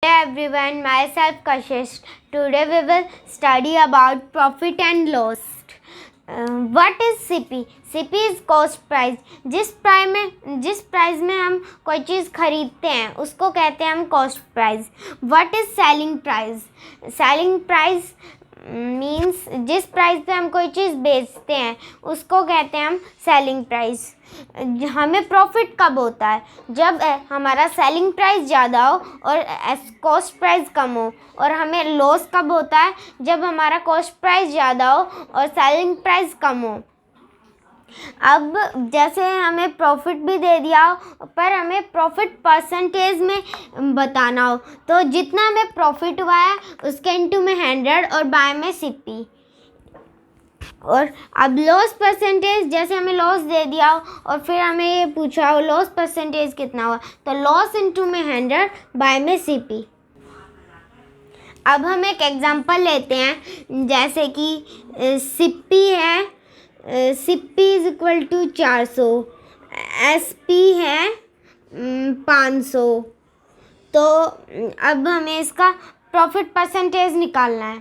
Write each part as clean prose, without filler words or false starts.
everyone, myself Kashish. Today we will study about profit and loss. What is CP? CP is cost price. जिस price में हम कोई चीज़ खरीदते हैं उसको कहते हैं हम cost price. What is selling price? Selling price means जिस प्राइस पे हम कोई चीज़ बेचते हैं उसको कहते हैं हम सेलिंग प्राइस. हमें प्रॉफिट कब होता है? जब हमारा सेलिंग प्राइस ज़्यादा हो और कॉस्ट प्राइस कम हो. और हमें लॉस कब होता है? जब हमारा कॉस्ट प्राइस ज़्यादा हो और सेलिंग प्राइस कम हो. अब जैसे हमें प्रॉफिट भी दे दिया हो पर हमें प्रॉफिट परसेंटेज में बताना हो तो जितना हमें प्रॉफिट हुआ है उसके इंटू में 100 और बाय में CP. और अब लॉस परसेंटेज, जैसे हमें लॉस दे दिया हो और फिर हमें ये पूछा हो लॉस परसेंटेज कितना हुआ तो लॉस इंटू में 100 बाय में CP. अब हम एक एग्जांपल लेते हैं जैसे कि CP है. CP is equal to 400, SP है 500. तो अब हमें इसका प्रॉफिट परसेंटेज निकालना है.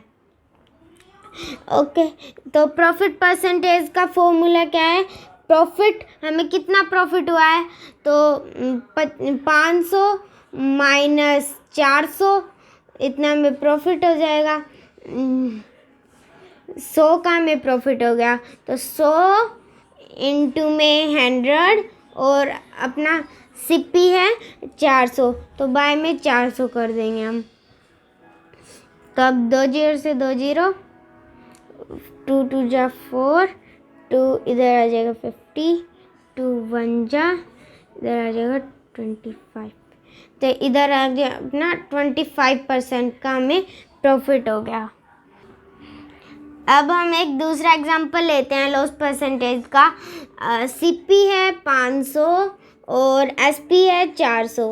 ओके, तो प्रॉफिट परसेंटेज का फॉर्मूला क्या है? प्रॉफिट, हमें कितना प्रॉफिट हुआ है तो 500 माइनस 400, इतना में प्रॉफिट हो जाएगा. 100 का में प्रॉफिट हो गया तो 100 इंटू में 100 और अपना CP है 400 तो बाय में 400 कर देंगे हम. तो अब 2 0 से 2 0, 2 2 जा 4, 2 इधर आ जाएगा 50, 2 1 जा इधर आ जाएगा 25. तो इधर आ गया अपना 25% का हमें प्रॉफिट हो गया. अब हम एक दूसरा एग्जांपल लेते हैं लॉस परसेंटेज का. CP है 500 और SP है 400.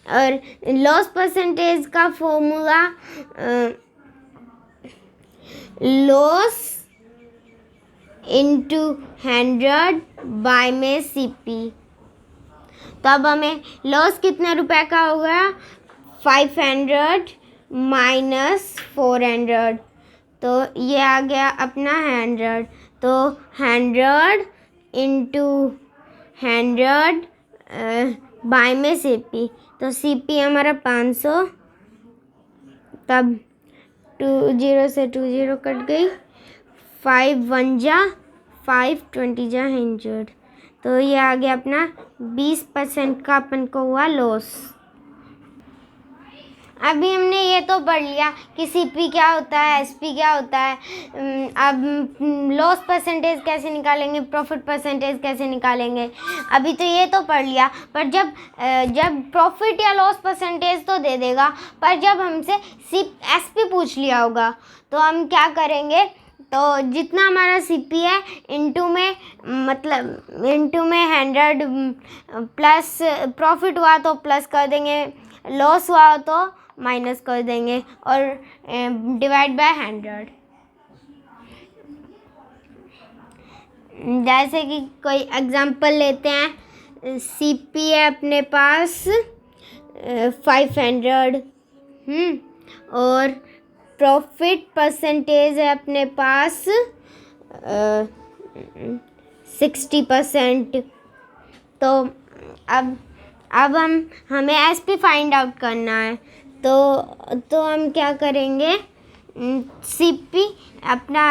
और लॉस परसेंटेज का फॉर्मूला लॉस इंटू 100 बाय में CP. तो अब हमें लॉस कितने रुपए का हो गया? 500 माइनस 400, तो ये आ गया अपना 100. तो 100 इंटू 100 बाय में CP. तो CP हमारा 500. तब 2 0 से 2 0 कट गई. 5 1 जा 5, 20 जा 100. तो ये आ गया अपना 20% का अपन को हुआ लॉस. अभी हमने ये तो पढ़ लिया कि CP क्या होता है, SP क्या होता है. अब लॉस परसेंटेज कैसे निकालेंगे, प्रॉफिट परसेंटेज कैसे निकालेंगे, अभी तो ये तो पढ़ लिया. पर जब प्रॉफिट या लॉस परसेंटेज तो दे देगा, पर जब हमसे SP पूछ लिया होगा तो हम क्या करेंगे? तो जितना हमारा CP है इंटू में 100 प्लस प्रॉफिट हुआ तो प्लस कर देंगे, लॉस हुआ तो माइनस कर देंगे और डिवाइड बाय 100. जैसे कि कोई एग्जांपल लेते हैं. CP है अपने पास 500 और प्रॉफिट परसेंटेज है अपने पास 60%. तो अब हमें SP फाइंड आउट करना है. तो हम क्या करेंगे? CP अपना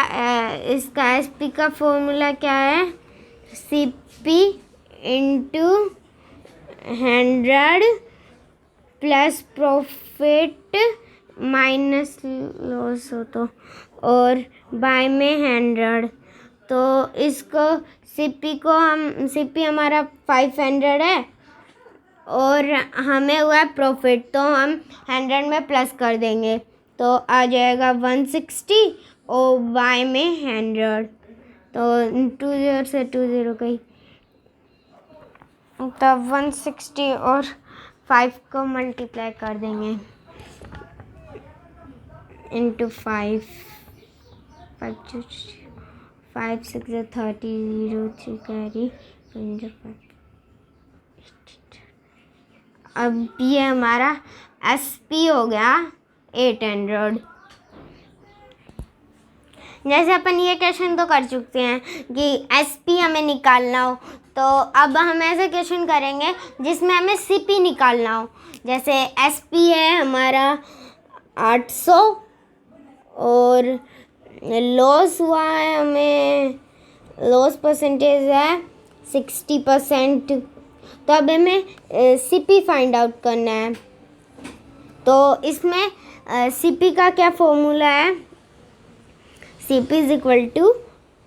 इसका SP का फॉर्मूला क्या है? CP into 100 plus profit minus loss हो तो और बाय में 100. तो इसको CP हमारा 500 है और हमें हुआ प्रॉफिट तो हम 100 में प्लस कर देंगे तो आ जाएगा 160 और बाय में 100. तो 2 0 से 2 0 गई तो 160 और 5 को मल्टीप्लाई कर देंगे इंटू 5 6 30 0 3 कैरी 5. अब ये हमारा SP हो गया 800। जैसे अपन ये क्वेश्चन तो कर चुके हैं कि SP हमें निकालना हो, तो अब हम ऐसे क्वेश्चन करेंगे जिसमें हमें CP निकालना हो। जैसे SP है हमारा 800 और लॉस हुआ है, हमें लॉस परसेंटेज है 60%। तो अब हमें CP फाइंड आउट करना है। तो इसमें CP का क्या फॉर्मूला है? CP is equal to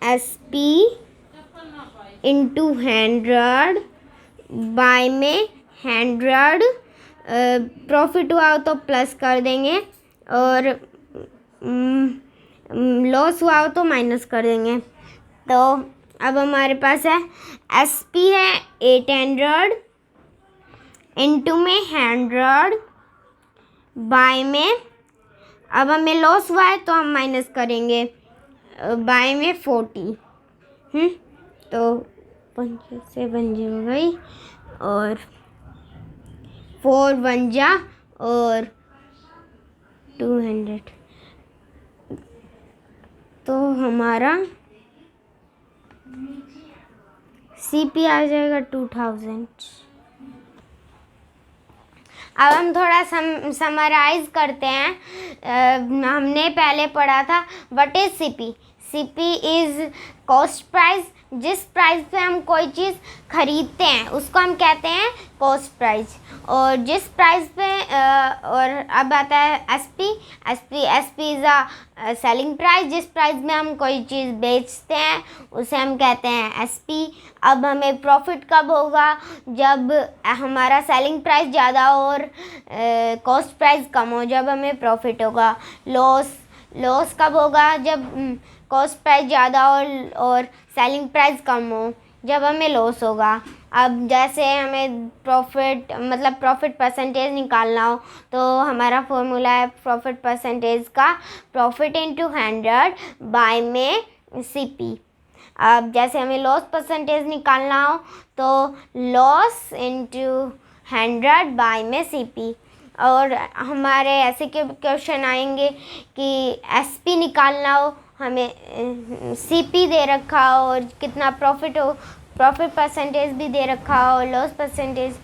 SP into 100 by में 100। प्रॉफिट हुआ हो तो प्लस कर देंगे और लॉस हुआ हो तो माइनस कर देंगे। तो अब हमारे पास है SP है 800 इंटू में 100 बाय में, अब हमें लॉस हुआ है तो हम माइनस करेंगे बाय में 40। तो 5 से 1 हो गई और 4 1 जा और 200। तो हमारा CP आ जाएगा 2000। अब हम थोड़ा समराइज करते हैं। हमने पहले पढ़ा था what is CP। CP is cost price. जिस प्राइस पे हम कोई चीज़ खरीदते हैं उसको हम कहते हैं कॉस्ट प्राइस। और जिस प्राइस पे और अब आता है SP is a selling price. जिस प्राइस में हम कोई चीज़ बेचते हैं उसे हम कहते हैं SP। अब हमें प्रॉफिट कब होगा? जब हमारा सेलिंग प्राइस ज़्यादा और कॉस्ट प्राइस कम हो, जब हमें प्रॉफिट होगा। लॉस कब होगा? जब कॉस्ट प्राइस ज़्यादा और सेलिंग प्राइस कम हो, जब हमें लॉस होगा। अब जैसे हमें प्रॉफिट परसेंटेज निकालना हो तो हमारा फॉर्मूला है प्रॉफिट परसेंटेज का प्रॉफिट इंटू 100 बाय में CP। अब जैसे हमें लॉस परसेंटेज निकालना हो तो लॉस इंटू 100 बाय में CP। और हमारे ऐसे क्वेश्चन आएंगे कि SP निकालना हो, हमें CP दे रखा हो और कितना प्रॉफिट हो, प्रॉफिट परसेंटेज भी दे रखा हो, लॉस परसेंटेज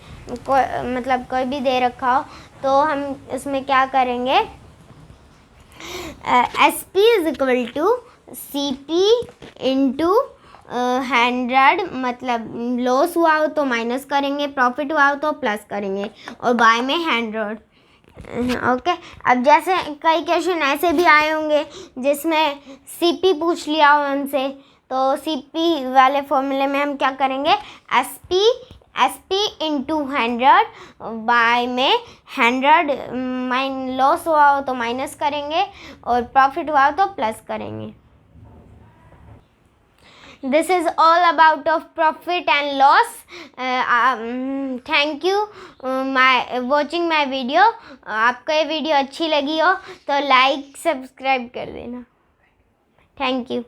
कोई भी दे रखा हो, तो हम इसमें क्या करेंगे? SP is equal to CP into 100। मतलब लॉस हुआ हो तो माइनस करेंगे, प्रॉफिट हुआ हो तो प्लस करेंगे और बाय में 100। ओके। अब जैसे कई क्वेश्चन ऐसे भी आए होंगे जिसमें CP पूछ लिया हो हमसे, तो CP वाले फॉर्मूले में हम क्या करेंगे? SP इंटू 100 बाय में 100। लॉस हुआ हो तो माइनस करेंगे और प्रॉफिट हुआ हो तो प्लस करेंगे। This is all about of profit and loss. Thank you watching my video. आपको ये वीडियो अच्छी लगी हो तो लाइक सब्सक्राइब कर देना। Thank you.